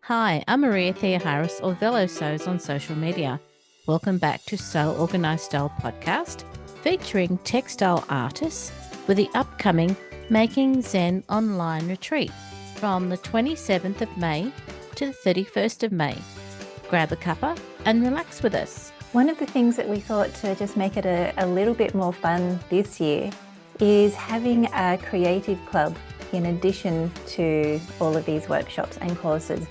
Hi, I'm Maria Theoharis or Velo Sews on social media. Welcome back to Sew Organised Style podcast featuring textile artists with the upcoming Making Zen online retreat from the 27th of May to the 31st of May. Grab a cuppa and relax with us. One of the things that we thought to just make it a little bit more fun this year is having a creative club in addition to all of these workshops and courses.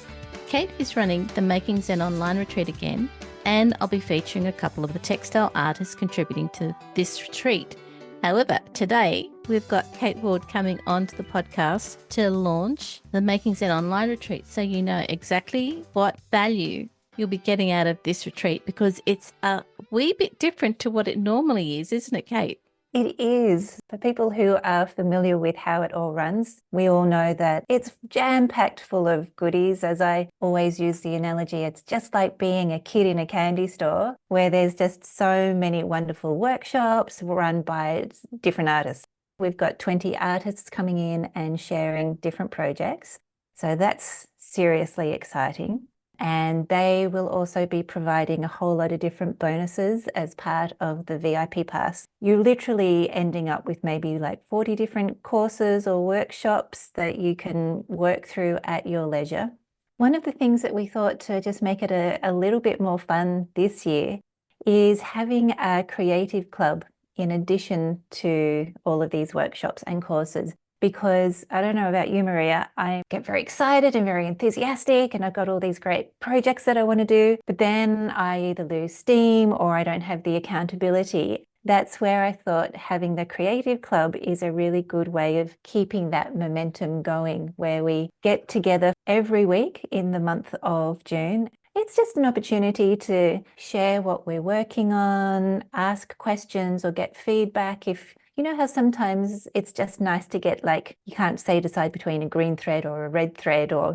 Kate is running the Making Zen online retreat again, and I'll be featuring a couple of the textile artists contributing to this retreat. However, today we've got Kate Ward coming onto the podcast to launch the Making Zen online retreat, so you know exactly what value you'll be getting out of this retreat, because it's a wee bit different to what it normally is, isn't it, Kate? It is. For people who are familiar with how it all runs, we all know that it's jam-packed full of goodies. As I always use the analogy, it's just like being a kid in a candy store where there's just so many wonderful workshops run by different artists. We've got 20 artists coming in and sharing different projects. So that's seriously exciting. And they will also be providing a whole lot of different bonuses as part of the VIP pass. You're literally ending up with maybe like 40 different courses or workshops that you can work through at your leisure. One of the things that we thought to just make it a little bit more fun this year is having a creative club in addition to all of these workshops and courses. Because I don't know about you, Maria, I get very excited and very enthusiastic and I've got all these great projects that I want to do, but then I either lose steam or I don't have the accountability. That's where I thought having the Creative Club is a really good way of keeping that momentum going, where we get together every week in the month of June. It's just an opportunity to share what we're working on, ask questions or get feedback. If you know how sometimes it's just nice to get, like, you can't decide between a green thread or a red thread or,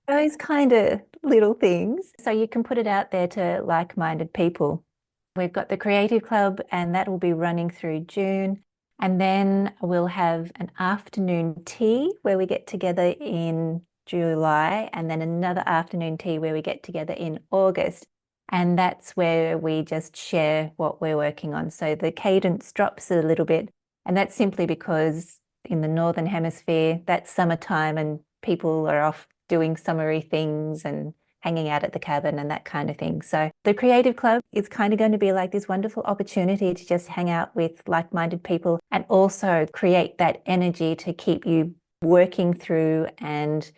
those kind of little things. So you can put it out there to like-minded people. We've got the Creative Club and that will be running through June. And then we'll have an afternoon tea where we get together in July, and then another afternoon tea where we get together in August. And that's where we just share what we're working on. So the cadence drops a little bit. And that's simply because in the Northern Hemisphere, that's summertime and people are off doing summery things and hanging out at the cabin and that kind of thing. So the Creative Club is kind of going to be like this wonderful opportunity to just hang out with like-minded people and also create that energy to keep you working through and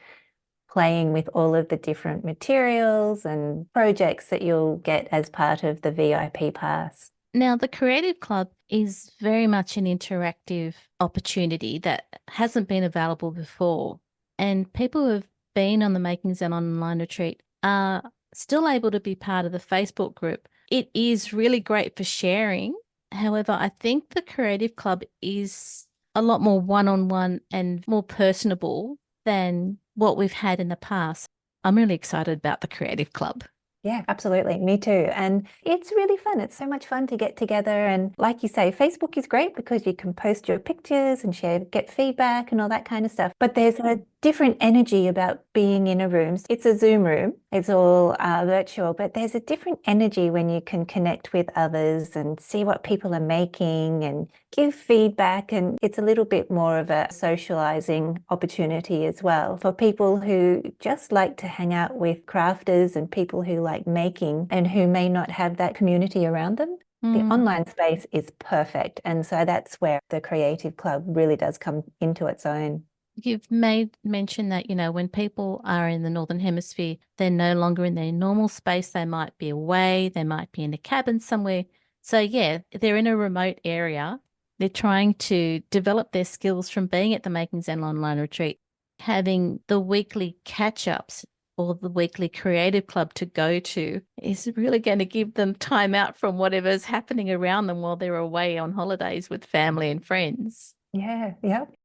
playing with all of the different materials and projects that you'll get as part of the VIP pass. Now, the Creative Club is very much an interactive opportunity that hasn't been available before. And people who have been on the Making Zen online retreat are still able to be part of the Facebook group. It is really great for sharing. However, I think the Creative Club is a lot more one-on-one and more personable than what we've had in the past. I'm really excited about the Creative Club. Yeah, absolutely. Me too. And it's really fun. It's so much fun to get together. And like you say, Facebook is great because you can post your pictures and get feedback and all that kind of stuff. But there's a different energy about being in a room. It's a Zoom room. It's all virtual, but there's a different energy when you can connect with others and see what people are making and give feedback. And it's a little bit more of a socializing opportunity as well for people who just like to hang out with crafters and people who like making and who may not have that community around them. The online space is perfect. And so that's where the Creative Club really does come into its own. You've made mention that, when people are in the Northern Hemisphere, they're no longer in their normal space. They might be away. They might be in a cabin somewhere. So, yeah, they're in a remote area. They're trying to develop their skills from being at the Making Zen online retreat. Having the weekly catch-ups or the weekly Creative Club to go to is really going to give them time out from whatever's happening around them while they're away on holidays with family and friends. Yeah.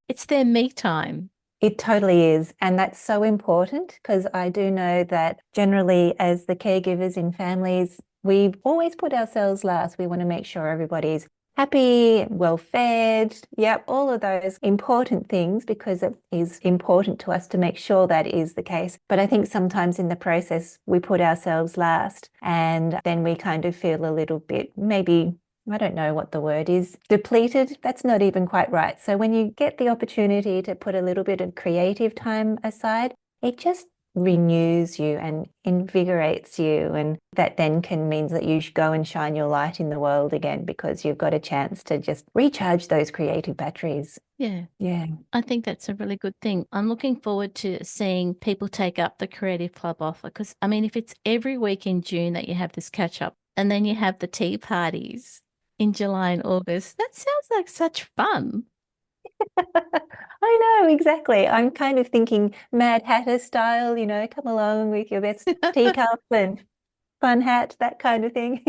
It's their me time. It totally is. And that's so important because I do know that generally as the caregivers in families, we always put ourselves last. We want to make sure everybody's happy, well fed. Yep, all of those important things because it is important to us to make sure that is the case. But I think sometimes in the process, we put ourselves last and then we kind of feel a little bit maybe. I don't know what the word is. Depleted. That's not even quite right. So when you get the opportunity to put a little bit of creative time aside, it just renews you and invigorates you. And that then can mean that you should go and shine your light in the world again because you've got a chance to just recharge those creative batteries. Yeah. Yeah. I think that's a really good thing. I'm looking forward to seeing people take up the Creative Club offer because, I mean, if it's every week in June that you have this catch up and then you have the tea parties in July and August, that sounds like such fun. I know, exactly. I'm kind of thinking Mad Hatter style, come along with your best teacup and fun hat, that kind of thing.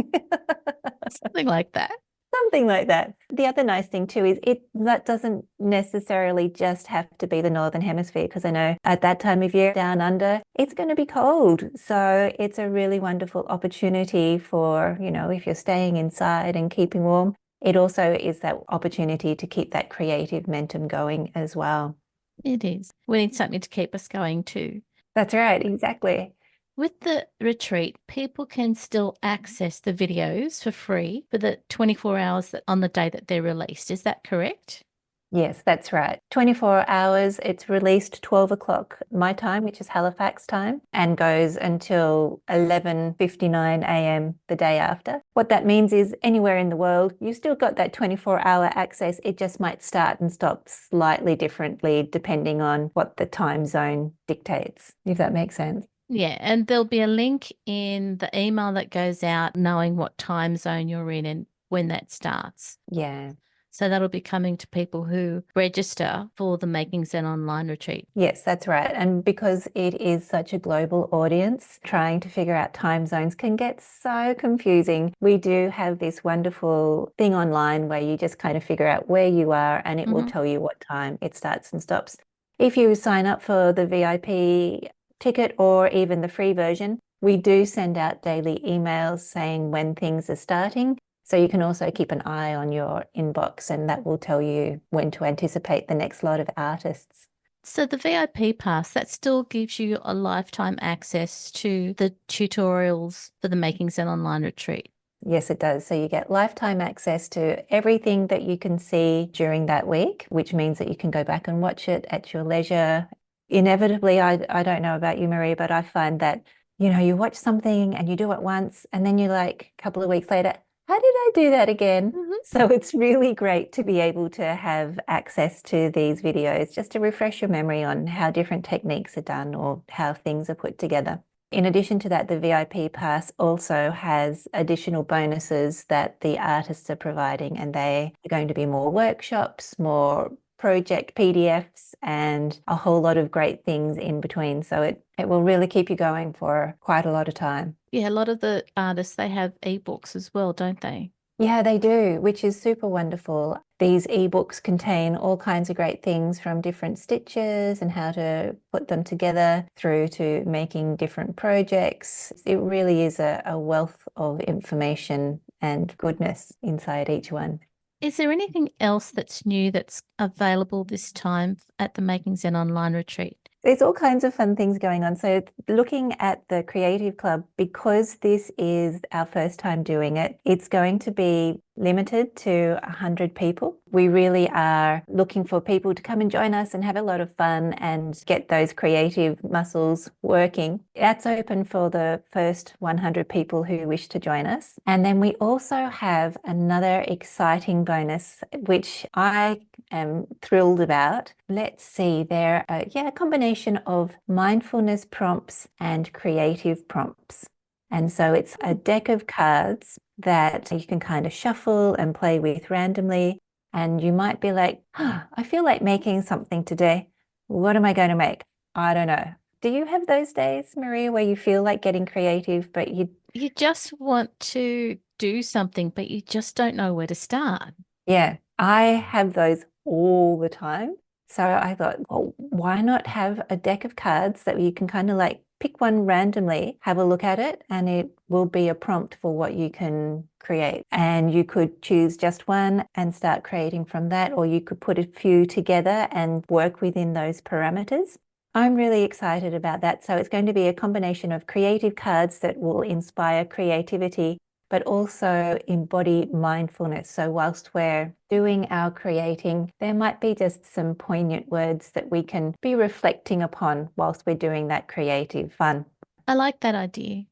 Something like that. Something like that. The other nice thing too is that doesn't necessarily just have to be the Northern Hemisphere, because I know at that time of year down under, it's going to be cold. So it's a really wonderful opportunity for, if you're staying inside and keeping warm, it also is that opportunity to keep that creative momentum going as well. It is. We need something to keep us going too. That's right, exactly. With the retreat, people can still access the videos for free for the 24 hours that on the day that they're released. Is that correct? Yes, that's right. 24 hours. It's released 12 o'clock my time, which is Halifax time, and goes until 11:59 a.m. the day after. What that means is anywhere in the world, you've still got that 24-hour access. It just might start and stop slightly differently depending on what the time zone dictates, if that makes sense. Yeah, and there'll be a link in the email that goes out knowing what time zone you're in and when that starts. Yeah. So that'll be coming to people who register for the Making Zen online retreat. Yes, that's right. And because it is such a global audience, trying to figure out time zones can get so confusing. We do have this wonderful thing online where you just kind of figure out where you are and it will tell you what time it starts and stops. If you sign up for the VIP ticket or even the free version, we do send out daily emails saying when things are starting. So you can also keep an eye on your inbox and that will tell you when to anticipate the next lot of artists. So the VIP pass, that still gives you a lifetime access to the tutorials for the Making Zen online retreat. Yes, it does. So you get lifetime access to everything that you can see during that week, which means that you can go back and watch it at your leisure. Inevitably, I don't know about you, Marie, but I find that, you watch something and you do it once, and then you're like a couple of weeks later, how did I do that again? So it's really great to be able to have access to these videos just to refresh your memory on how different techniques are done or how things are put together. In addition to that, the VIP pass also has additional bonuses that the artists are providing, and they are going to be more workshops, more project PDFs, and a whole lot of great things in between. So it will really keep you going for quite a lot of time. Yeah, a lot of the artists, they have ebooks as well, don't they? Yeah, they do, which is super wonderful. These ebooks contain all kinds of great things from different stitches and how to put them together through to making different projects. It really is a wealth of information and goodness inside each one. Is there anything else that's new that's available this time at the Making Zen online retreat? There's all kinds of fun things going on. So looking at the Creative Club, because this is our first time doing it, it's going to be limited to 100 people. We really are looking for people to come and join us and have a lot of fun and get those creative muscles working. That's open for the first 100 people who wish to join us. And then we also have another exciting bonus, which I am thrilled about. Let's see, they're a combination of mindfulness prompts and creative prompts. And so it's a deck of cards that you can kind of shuffle and play with randomly. And you might be like, oh, I feel like making something today. What am I going to make? I don't know. Do you have those days, Maria, where you feel like getting creative, but You just want to do something, but you just don't know where to start. yeah, I have those all the time. So I thought, well, why not have a deck of cards that you can kind of like pick one randomly, have a look at it, and it will be a prompt for what you can create. And you could choose just one and start creating from that, or you could put a few together and work within those parameters. I'm really excited about that. So it's going to be a combination of creative cards that will inspire creativity, but also embody mindfulness. So whilst we're doing our creating, there might be just some poignant words that we can be reflecting upon whilst we're doing that creative fun. I like that idea.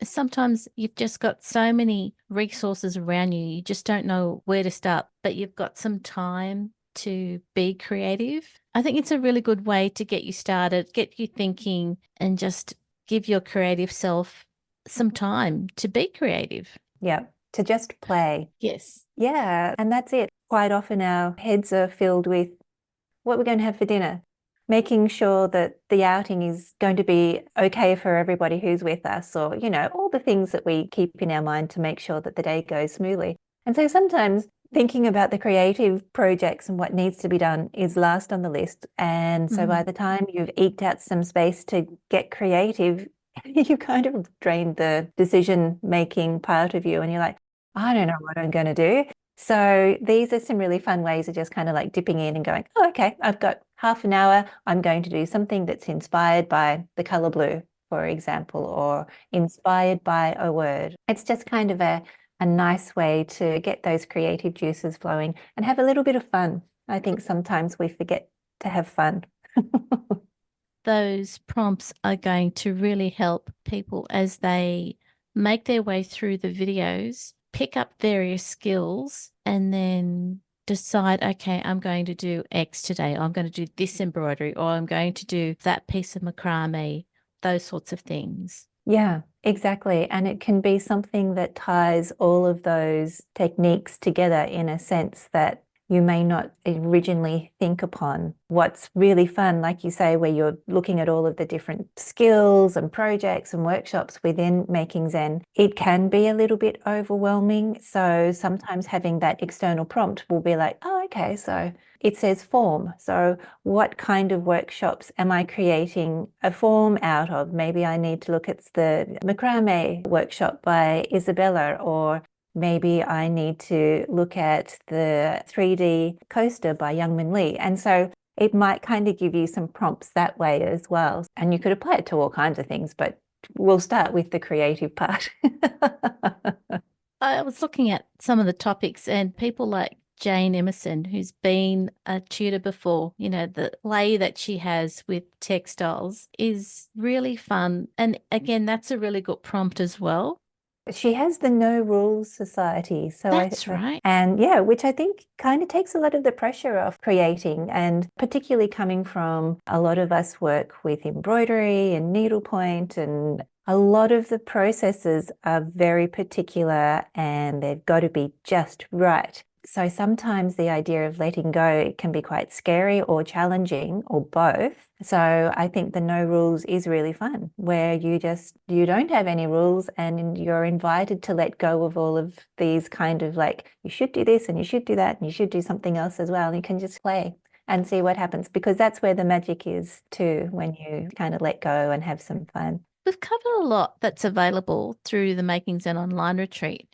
Sometimes you've just got so many resources around you, you just don't know where to start, but you've got some time to be creative. I think it's a really good way to get you started, get you thinking, and just give your creative self some time to be creative. Yeah, to just play. Yes. Yeah, and that's it. Quite often our heads are filled with what we're going to have for dinner, making sure that the outing is going to be okay for everybody who's with us, or, all the things that we keep in our mind to make sure that the day goes smoothly. And so sometimes thinking about the creative projects and what needs to be done is last on the list. And so by the time you've eked out some space to get creative, you kind of drained the decision-making part of you, and you're like, I don't know what I'm going to do. So these are some really fun ways of just kind of like dipping in and going, oh, okay, I've got half an hour. I'm going to do something that's inspired by the color blue, for example, or inspired by a word. It's just kind of a nice way to get those creative juices flowing and have a little bit of fun. I think sometimes we forget to have fun. Those prompts are going to really help people as they make their way through the videos, pick up various skills, and then decide, okay, I'm going to do X today. I'm going to do this embroidery, or I'm going to do that piece of macrame, those sorts of things. Yeah, exactly. And it can be something that ties all of those techniques together in a sense that you may not originally think upon. What's really fun, like you say, where you're looking at all of the different skills and projects and workshops within Making Zen, it can be a little bit overwhelming. So sometimes having that external prompt will be like, oh, okay, so it says form. So what kind of workshops am I creating a form out of? Maybe I need to look at the macrame workshop by Isabella, or maybe I need to look at the 3D coaster by Youngmin Lee. And so it might kind of give you some prompts that way as well. And you could apply it to all kinds of things, but we'll start with the creative part. I was looking at some of the topics, and people like Jane Emerson, who's been a tutor before, the play that she has with textiles is really fun. And again, that's a really good prompt as well. She has the No Rules Society. So That's right. and yeah, which I think kind of takes a lot of the pressure off creating, and particularly coming from a lot of us work with embroidery and needlepoint, and a lot of the processes are very particular and they've got to be just right. So sometimes the idea of letting go can be quite scary or challenging, or both. So I think the no rules is really fun, where you don't have any rules and you're invited to let go of all of these kind of like, you should do this and you should do that and you should do something else as well. And you can just play and see what happens, because that's where the magic is too, when you kind of let go and have some fun. We've covered a lot that's available through the Making Zen online retreat.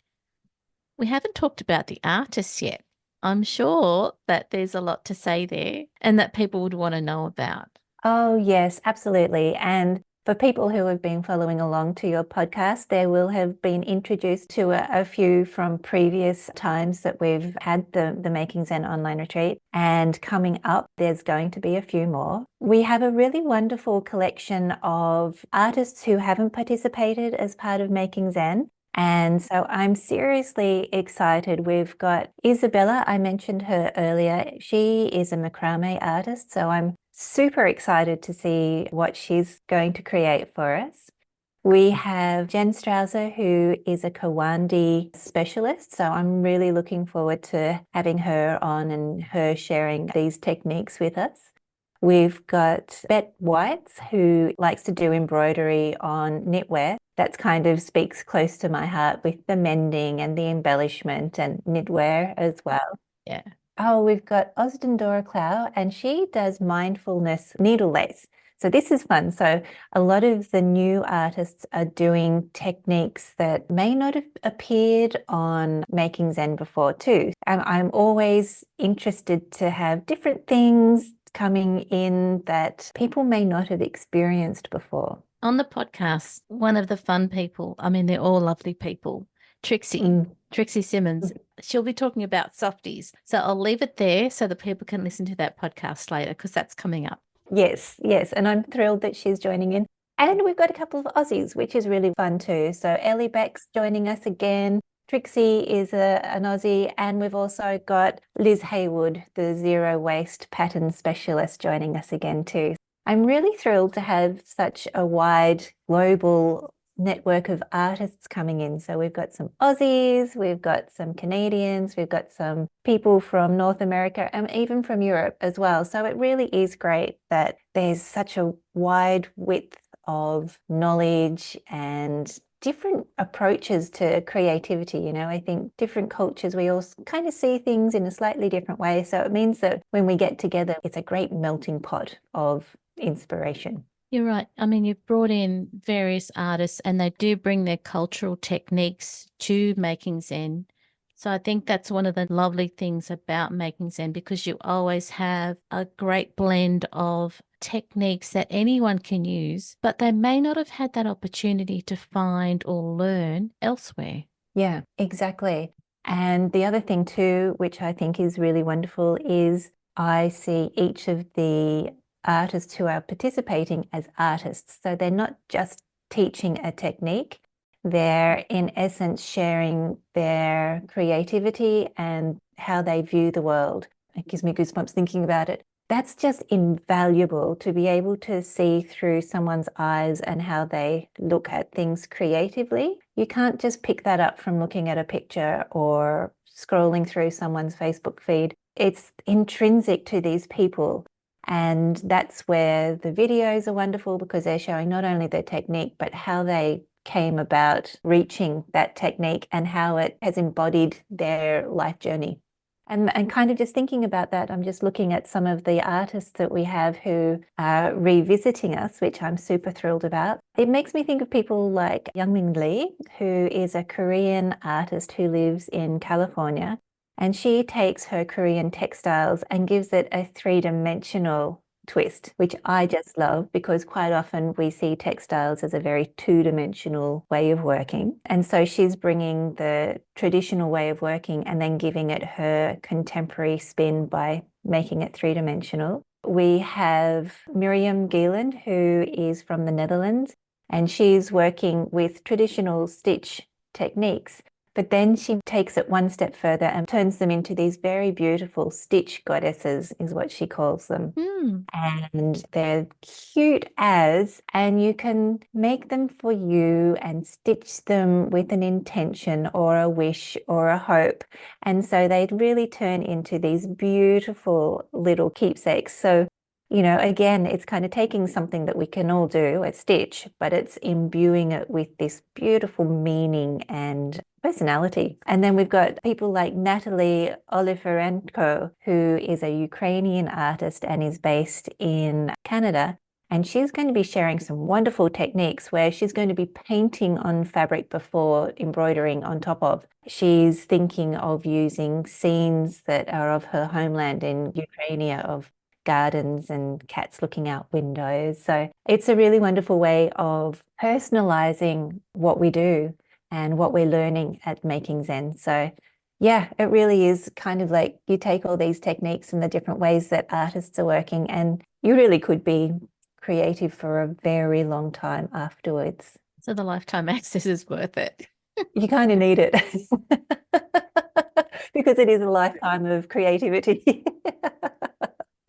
We haven't talked about the artists yet. I'm sure that there's a lot to say there and that people would want to know about. Oh, yes, absolutely. And for people who have been following along to your podcast, they will have been introduced to a few from previous times that we've had the Making Zen online retreat. And coming up, there's going to be a few more. We have a really wonderful collection of artists who haven't participated as part of Making Zen. And so I'm seriously excited. We've got Isabella, I mentioned her earlier. She is a macrame artist, so I'm super excited to see what she's going to create for us. We have Jen Strauser, who is a Kawandi specialist. So I'm really looking forward to having her on and her sharing these techniques with us. We've got Bet Whites, who likes to do embroidery on knitwear. That's kind of speaks close to my heart with the mending and the embellishment and knitwear as well. Yeah. Oh, we've got Osden Dora Clow, and she does mindfulness needle lace. So this is fun. So a lot of the new artists are doing techniques that may not have appeared on Making Zen before too. And I'm always interested to have different things coming in that people may not have experienced before. On the podcast, one of the fun people, I mean, they're all lovely people, Trixie. Mm. Trixie Simmons, she'll be talking about softies. So I'll leave it there so that people can listen to that podcast later because that's coming up. Yes, yes. And I'm thrilled that she's joining in. And we've got a couple of Aussies, which is really fun too. So Ellie Beck's joining us again. Trixie is an Aussie. And we've also got Liz Haywood, the zero waste pattern specialist, joining us again too. I'm really thrilled to have such a wide global network of artists coming in. So we've got some Aussies, we've got some Canadians, we've got some people from North America and even from Europe as well. So it really is great that there's such a wide width of knowledge and different approaches to creativity. You know, I think different cultures, we all kind of see things in a slightly different way. So it means that when we get together, it's a great melting pot of inspiration. You're right. I mean, you've brought in various artists and they do bring their cultural techniques to Making Zen. So I think that's one of the lovely things about Making Zen because you always have a great blend of techniques that anyone can use, but they may not have had that opportunity to find or learn elsewhere. Yeah, exactly. And the other thing too, which I think is really wonderful, is I see each of the artists who are participating as artists. So they're not just teaching a technique, they're in essence sharing their creativity and how they view the world. It gives me goosebumps thinking about it. That's just invaluable to be able to see through someone's eyes and how they look at things creatively. You can't just pick that up from looking at a picture or scrolling through someone's Facebook feed. It's intrinsic to these people. And that's where the videos are wonderful because they're showing not only their technique, but how they came about reaching that technique and how it has embodied their life journey. And kind of just thinking about that, I'm just looking at some of the artists that we have who are revisiting us, which I'm super thrilled about. It makes me think of people like Youngmin Lee, who is a Korean artist who lives in California. And she takes her Korean textiles and gives it a three-dimensional twist, which I just love because quite often we see textiles as a very two-dimensional way of working. And so she's bringing the traditional way of working and then giving it her contemporary spin by making it three-dimensional. We have Miriam Gieland, who is from the Netherlands, and she's working with traditional stitch techniques. But then she takes it one step further and turns them into these very beautiful stitch goddesses, is what she calls them. Mm. And they're cute as, and you can make them for you and stitch them with an intention or a wish or a hope. And so they really turn into these beautiful little keepsakes. So, you know, again, it's kind of taking something that we can all do, a stitch, but it's imbuing it with this beautiful meaning and personality. And then we've got people like Natalie Oliferenko, who is a Ukrainian artist and is based in Canada. And she's going to be sharing some wonderful techniques where she's going to be painting on fabric before embroidering on top of. She's thinking of using scenes that are of her homeland in Ukraine, of gardens and cats looking out windows. So it's a really wonderful way of personalizing what we do and what we're learning at Making Zen. So yeah, it really is kind of like you take all these techniques and the different ways that artists are working, and you really could be creative for a very long time afterwards. So the lifetime access is worth it. You kind of need it because it is a lifetime of creativity.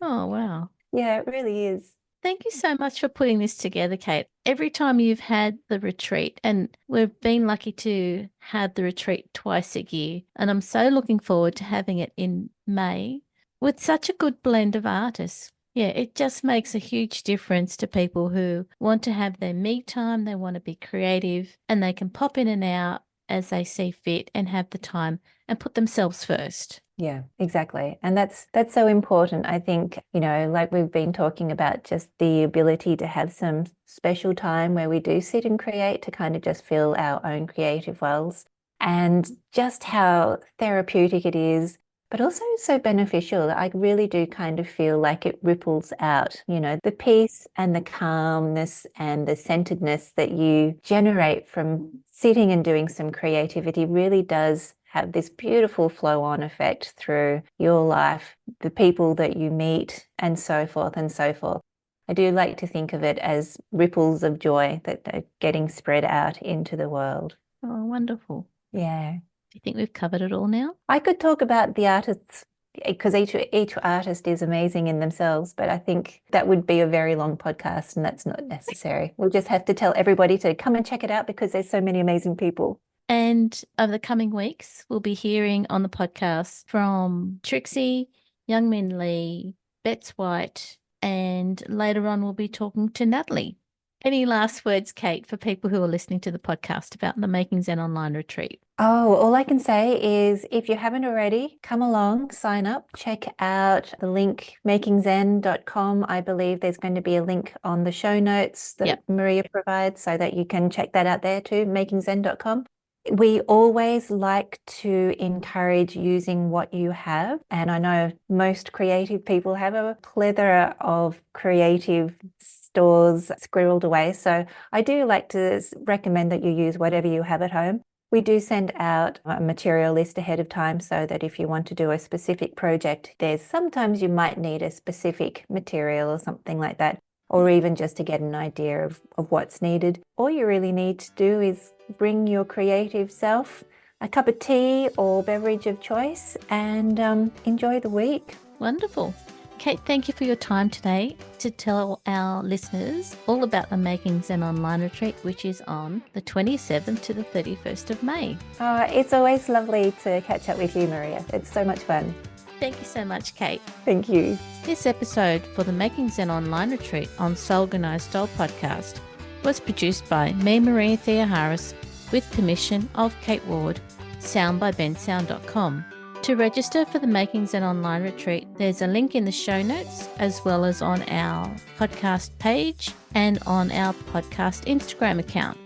Oh, wow. Yeah, it really is. Thank you so much for putting this together, Kate. Every time you've had the retreat, and we've been lucky to have the retreat twice a year, and I'm so looking forward to having it in May with such a good blend of artists. Yeah, it just makes a huge difference to people who want to have their me time, they want to be creative, and they can pop in and out as they see fit and have the time and put themselves first. Yeah, exactly. And that's so important. I think, like we've been talking about, just the ability to have some special time where we do sit and create to kind of just fill our own creative wells, and just how therapeutic it is, but also so beneficial. I really do kind of feel like it ripples out, the peace and the calmness and the centeredness that you generate from sitting and doing some creativity really does have this beautiful flow on effect through your life, the people that you meet, and so forth and so forth. I do like to think of it as ripples of joy that are getting spread out into the world. Oh, wonderful. Yeah. Do you think we've covered it all now? I could talk about the artists because each artist is amazing in themselves, but I think that would be a very long podcast and that's not necessary. We'll just have to tell everybody to come and check it out because there's so many amazing people. And over the coming weeks, we'll be hearing on the podcast from Trixie, Youngmin Lee, Bets White, and later on we'll be talking to Natalie. Any last words, Kate, for people who are listening to the podcast about the Making Zen Online Retreat? Oh, all I can say is if you haven't already, come along, sign up, check out the link makingzen.com. I believe there's going to be a link on the show notes that Maria provides so that you can check that out there too, makingzen.com. We always like to encourage using what you have. And I know most creative people have a plethora of creative stores squirreled away. So I do like to recommend that you use whatever you have at home. We do send out a material list ahead of time so that if you want to do a specific project, sometimes you might need a specific material or something like that, or even just to get an idea of what's needed. All you really need to do is bring your creative self a cup of tea or beverage of choice and enjoy the week. Wonderful. Kate, thank you for your time today to tell our listeners all about the Making Zen Online Retreat, which is on the 27th to the 31st of May. It's always lovely to catch up with you, Maria. It's so much fun. Thank you so much, Kate. Thank you. This episode for the Making Zen Online Retreat on Soul Organised Style podcast was produced by me, Maria Theoharis, with permission of Kate Ward, sound by bensound.com. To register for the Making Zen Online Retreat, there's a link in the show notes as well as on our podcast page and on our podcast Instagram account.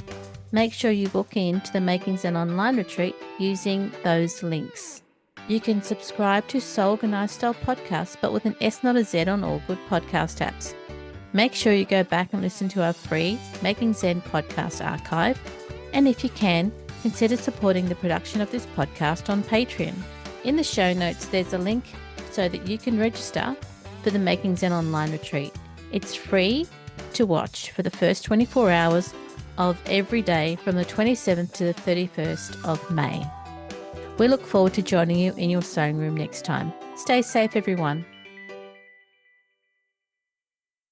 Make sure you book in to the Making Zen Online Retreat using those links. You can subscribe to Soul Organised Style podcast, but with an S, not a Z, on all good podcast apps. Make sure you go back and listen to our free Making Zen podcast archive. And if you can, consider supporting the production of this podcast on Patreon. In the show notes, there's a link so that you can register for the Making Zen Online Retreat. It's free to watch for the first 24 hours of every day from the 27th to the 31st of May. We look forward to joining you in your sewing room next time. Stay safe, everyone.